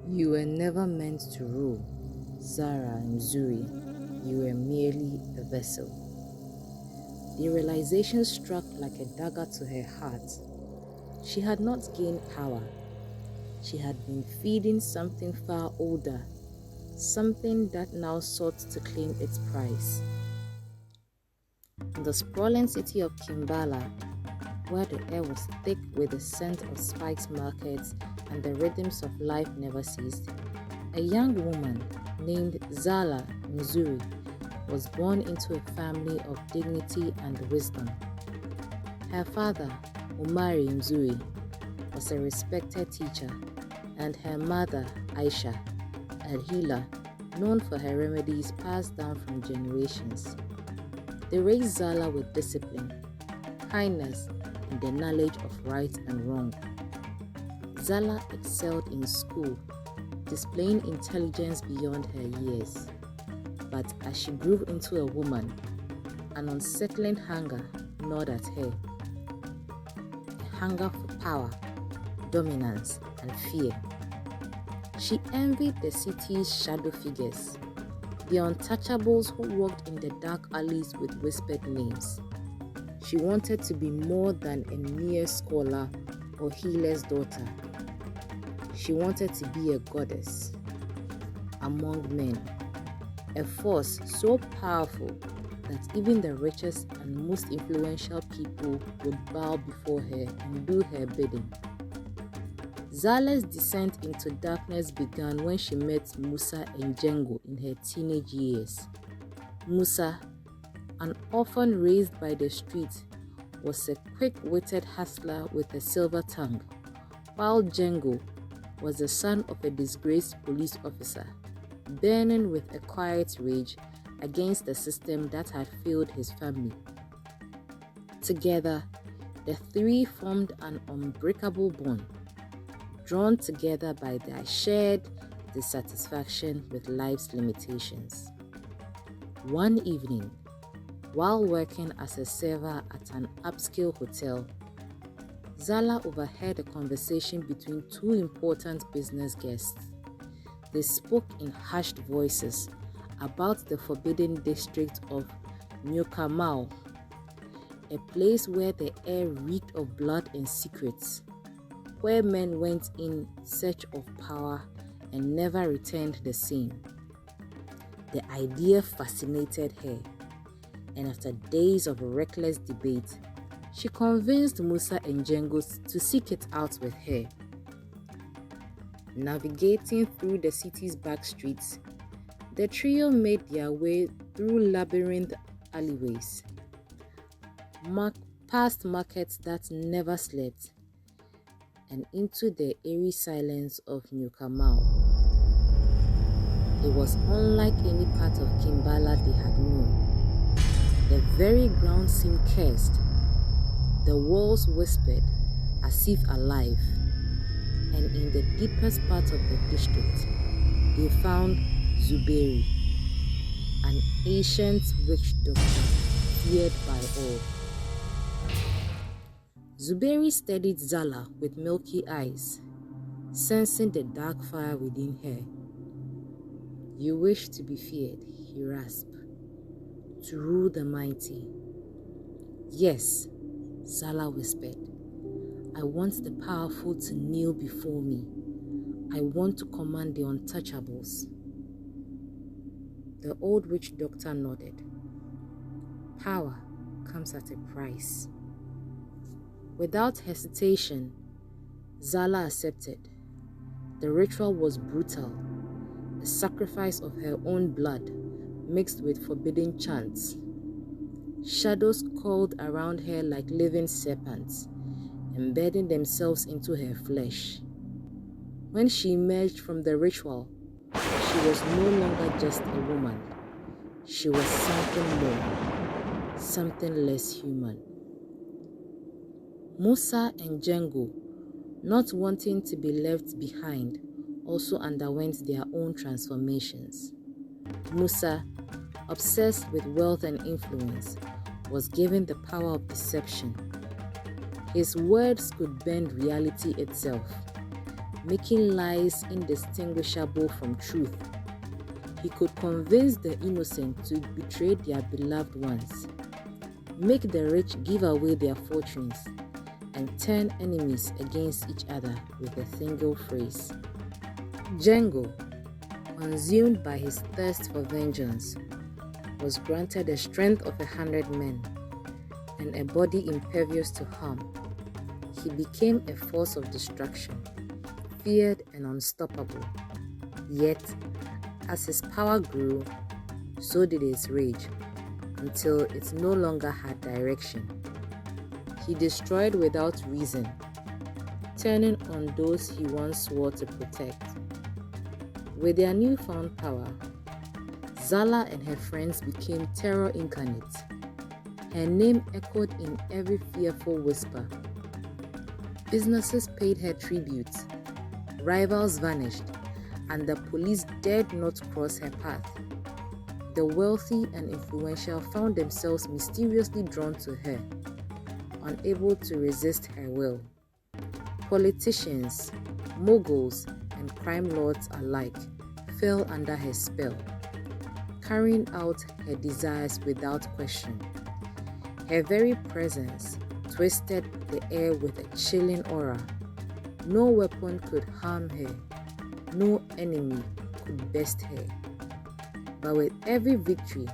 You were never meant to rule, Zala Mzuri. You were merely a vessel. The realization struck like a dagger to her heart. She had not gained power. She had been feeding something far older, something that now sought to claim its prize. In the sprawling city of Kimbala, where the air was thick with the scent of spiced markets and the rhythms of life never ceased, a young woman named Zala Mzuri was born into a family of dignity and wisdom. Her father, Umari Mzuri, was a respected teacher, and her mother, Aisha, a healer known for her remedies passed down from generations. They raised Zala with discipline, kindness, and the knowledge of right and wrong. Zala excelled in school, displaying intelligence beyond her years. But as she grew into a woman, an unsettling hunger gnawed at her. A hunger for power, dominance, and fear. She envied the city's shadow figures, the untouchables who walked in the dark alleys with whispered names. She wanted to be more than a mere scholar or healer's daughter. She wanted to be a goddess among men, a force so powerful that even the richest and most influential people would bow before her and do her bidding. Zala's descent into darkness began when she met Musa and Django in her teenage years. Musa, an orphan raised by the street, was a quick-witted hustler with a silver tongue, while Django was the son of a disgraced police officer, burning with a quiet rage against the system that had failed his family. Together, the three formed an unbreakable bond, drawn together by their shared dissatisfaction with life's limitations. One evening, while working as a server at an upscale hotel, Zala overheard a conversation between two important business guests. They spoke in hushed voices about the forbidden district of Nyukamau, a place where the air reeked of blood and secrets, where men went in search of power and never returned the same. The idea fascinated her, and after days of reckless debate, she convinced Musa and Django to seek it out with her. Navigating through the city's back streets, the trio made their way through labyrinth alleyways, past markets that never slept, and into the eerie silence of Nyukamau. It was unlike any part of Kimbala they had known. The very ground seemed cursed. The walls whispered as if alive, and in the deepest part of the district, they found Zuberi, an ancient witch doctor feared by all. Zuberi studied Zala with milky eyes, sensing the dark fire within her. "You wish to be feared," he rasped, "to rule the mighty." "Yes," Zala whispered. "I want the powerful to kneel before me. I want to command the untouchables." The old witch doctor nodded. "Power comes at a price." Without hesitation, Zala accepted. The ritual was brutal, a sacrifice of her own blood mixed with forbidden chants. Shadows coiled around her like living serpents, embedding themselves into her flesh. When she emerged from the ritual, she was no longer just a woman. She was something more, something less human. Musa and Django, not wanting to be left behind, also underwent their own transformations. Musa, obsessed with wealth and influence, was given the power of deception. His words could bend reality itself, making lies indistinguishable from truth. He could convince the innocent to betray their beloved ones, make the rich give away their fortunes, and turn enemies against each other with a single phrase. Django, consumed by his thirst for vengeance, was granted the strength of 100 men and a body impervious to harm. He became a force of destruction, feared and unstoppable. Yet, as his power grew, so did his rage, until it no longer had direction. He destroyed without reason, turning on those he once swore to protect. With their newfound power, Zala and her friends became terror incarnate. Her name echoed in every fearful whisper. Businesses paid her tribute, rivals vanished, and the police dared not cross her path. The wealthy and influential found themselves mysteriously drawn to her, unable to resist her will. Politicians, moguls, and crime lords alike fell under her spell, carrying out her desires without question. Her very presence twisted the air with a chilling aura. No weapon could harm her, no enemy could best her. But with every victory,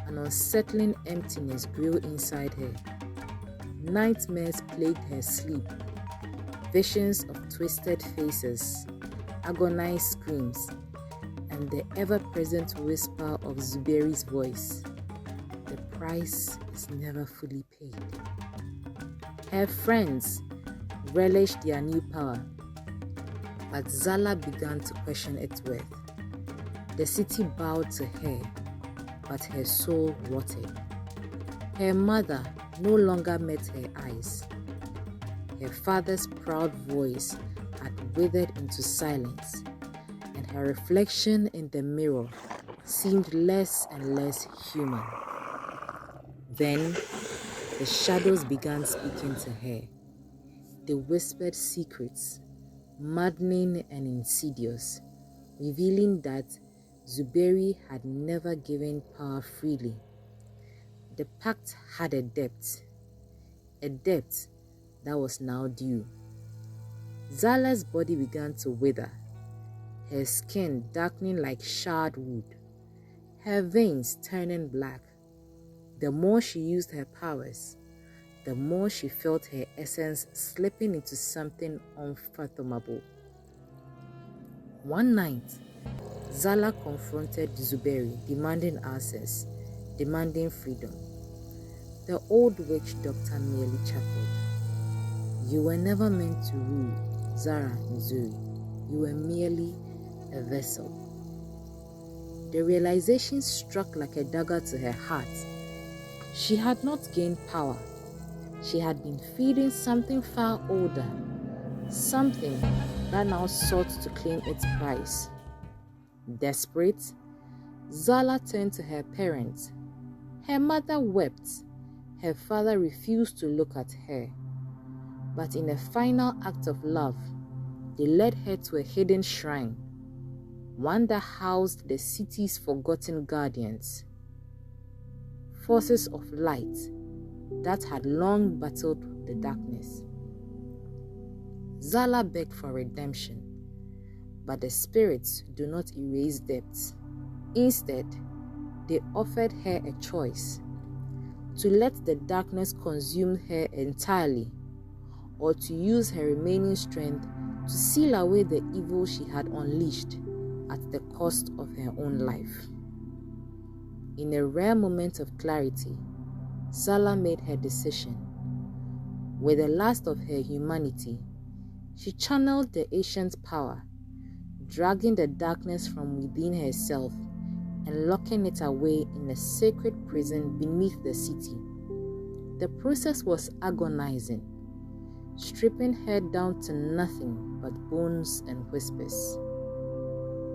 an unsettling emptiness grew inside her. Nightmares plagued her sleep, visions of twisted faces, agonized screams, and the ever-present whisper of Zuberi's voice. The price is never fully paid. Her friends relished their new power, but Zala began to question its worth. The city bowed to her, but her soul rotted. Her mother no longer met her eyes. Her father's proud voice had withered into silence, and her reflection in the mirror seemed less and less human. Then, the shadows began speaking to her. They whispered secrets, maddening and insidious, revealing that Zuberi had never given power freely. The pact had a debt that was now due. Zala's body began to wither, her skin darkening like charred wood, her veins turning black. The more she used her powers, the more she felt her essence slipping into something unfathomable. One night, Zala confronted Zuberi, demanding answers, demanding freedom. The old witch doctor merely chuckled. "You were never meant to rule, Zala Mzuri. You were merely a vessel." The realization struck like a dagger to her heart. She had not gained power. She had been feeding something far older, something that now sought to claim its prize. Desperate, Zala turned to her parents. Her mother wept. Her father refused to look at her. But in a final act of love, they led her to a hidden shrine, one that housed the city's forgotten guardians, forces of light that had long battled the darkness. Zala begged for redemption, but the spirits do not erase debts. Instead, they offered her a choice: to let the darkness consume her entirely, or to use her remaining strength to seal away the evil she had unleashed at the cost of her own life. In a rare moment of clarity, Zala made her decision. With the last of her humanity, she channeled the ancient power, dragging the darkness from within herself and locking it away in a sacred prison beneath the city. The process was agonizing, stripping her down to nothing but bones and whispers.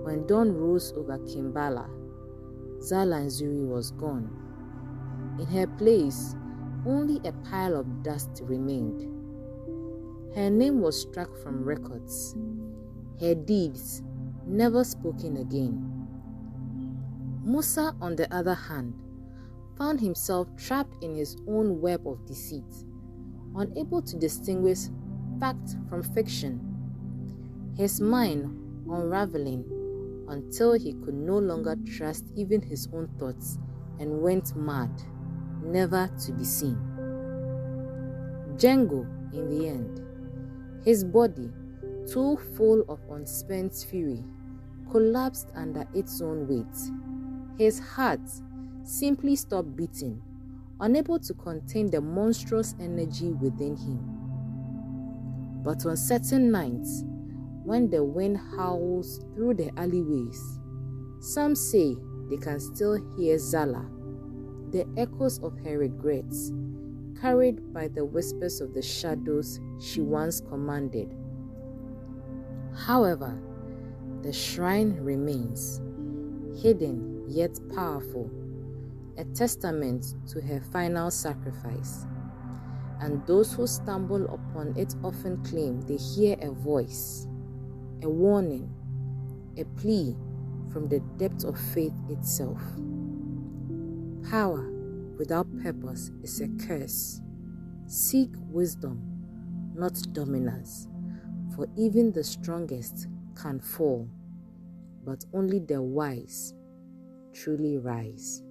When dawn rose over Kimbala, Zala Mzuri was gone. In her place, only a pile of dust remained. Her name was struck from records, her deeds never spoken again. Musa, on the other hand, found himself trapped in his own web of deceit, unable to distinguish fact from fiction, his mind unraveling until he could no longer trust even his own thoughts and went mad, never to be seen. Django, in the end, his body, too full of unspent fury, collapsed under its own weight. His heart simply stopped beating, unable to contain the monstrous energy within him. But on certain nights, when the wind howls through the alleyways, some say they can still hear Zala, the echoes of her regrets, carried by the whispers of the shadows she once commanded. However, the shrine remains, hidden yet powerful, a testament to her final sacrifice. And those who stumble upon it often claim they hear a voice, a warning, a plea from the depth of faith itself. Power without purpose is a curse. Seek wisdom, not dominance, for even the strongest can fall, but only the wise truly rise.